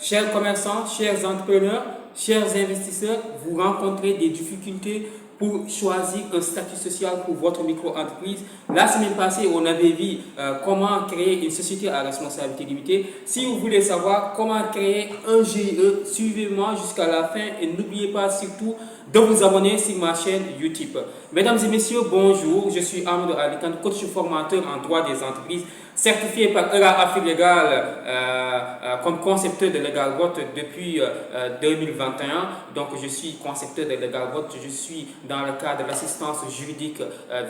Chers commerçants, chers entrepreneurs, chers investisseurs, vous rencontrez des difficultés pour choisir un statut social pour votre micro-entreprise. La semaine passée, on avait vu comment créer une société à responsabilité limitée. Si vous voulez savoir comment créer un GIE, suivez-moi jusqu'à la fin et n'oubliez pas surtout de vous abonner sur ma chaîne YouTube. Mesdames et messieurs, bonjour. Je suis Amadou Alikan, coach formateur en droit des entreprises, certifié par ERA Afrique Légale comme concepteur de Legal Vote depuis 2021. Donc, je suis concepteur de Legal Vote. Je suis dans le cadre de l'assistance juridique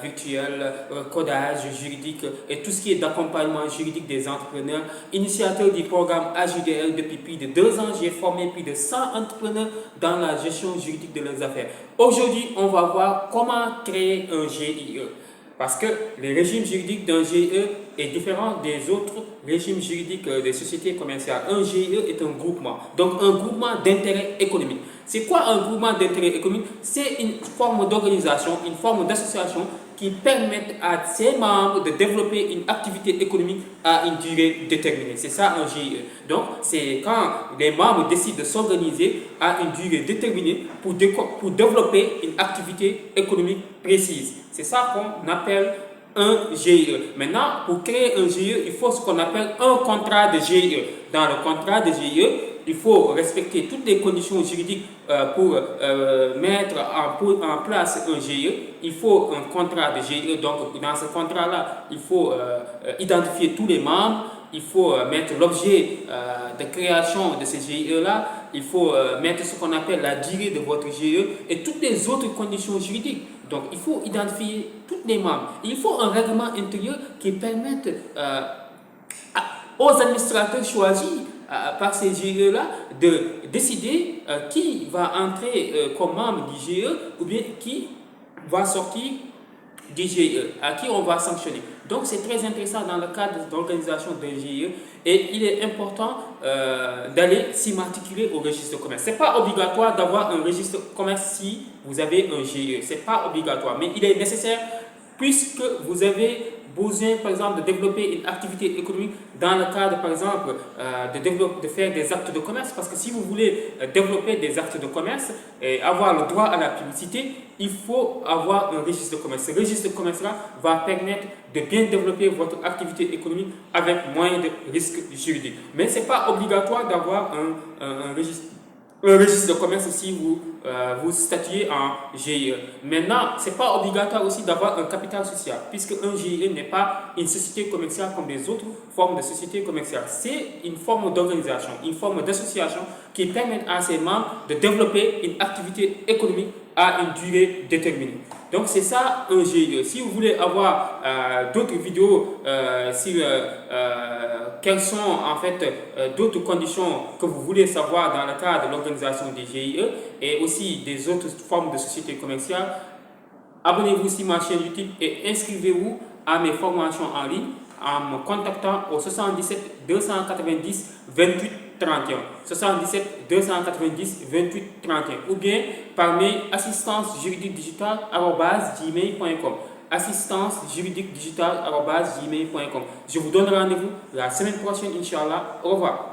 virtuelle, codage juridique et tout ce qui est d'accompagnement juridique des entrepreneurs. Initiateur du programme AJDL depuis plus de 2 ans, j'ai formé plus de 100 entrepreneurs dans la gestion juridique de leurs affaires. Aujourd'hui, on va voir comment créer un GIE. Parce que le régime juridique d'un GIE est différent des autres régimes juridiques des sociétés commerciales. Un GIE est un groupement, donc un groupement d'intérêt économique. C'est quoi un groupement d'intérêt économique? C'est une forme d'organisation, une forme d'association qui permet à ses membres de développer une activité économique à une durée déterminée. C'est ça un GIE. Donc, c'est quand les membres décident de s'organiser à une durée déterminée pour développer une activité économique précise. C'est ça qu'on appelle un GIE. Maintenant, pour créer un GIE, il faut ce qu'on appelle un contrat de GIE. Dans le contrat de GIE, il faut respecter toutes les conditions juridiques pour mettre en place un GIE. Il faut un contrat de GIE. Donc, dans ce contrat-là, il faut identifier tous les membres. Il faut mettre l'objet de création de ce GIE-là. Il faut mettre ce qu'on appelle la durée de votre GIE et toutes les autres conditions juridiques. Donc, il faut identifier tous les membres. Il faut un règlement intérieur qui permette aux administrateurs choisis par ces GIE-là de décider qui va entrer comme membre du GIE ou bien qui va sortir du GIE, à qui on va sanctionner. Donc c'est très intéressant dans le cadre d'organisation d'un GIE et il est important d'aller s'immatriculer au registre de commerce. Ce n'est pas obligatoire d'avoir un registre de commerce si vous avez un GIE, ce n'est pas obligatoire, mais il est nécessaire puisque vous avez besoin, par exemple, de développer une activité économique dans le cadre, par exemple, de faire des actes de commerce. Parce que si vous voulez développer des actes de commerce et avoir le droit à la publicité, il faut avoir un registre de commerce. Ce registre de commerce-là va permettre de bien développer votre activité économique avec moins de risques juridiques. Mais ce n'est pas obligatoire d'avoir un registre de commerce si vous statuez en GIE. Maintenant, ce n'est pas obligatoire aussi d'avoir un capital social, puisque un GIE n'est pas une société commerciale comme les autres formes de sociétés commerciales. C'est une forme d'organisation, une forme d'association qui permet à ses membres de développer une activité économique à une durée déterminée. Donc c'est ça un GIE. Si vous voulez avoir d'autres vidéos sur quelles sont en fait d'autres conditions que vous voulez savoir dans le cadre de l'organisation des GIE et aussi des autres formes de sociétés commerciales, abonnez-vous sur ma chaîne YouTube et inscrivez-vous à mes formations en ligne en me contactant au 77 290 28 31. 77 290 28 31 ou bien par mail assistance juridique digitale @gmail.com. Assistance juridique digitale @gmail.com. Je vous donne rendez-vous la semaine prochaine, Inch'Allah. Au revoir.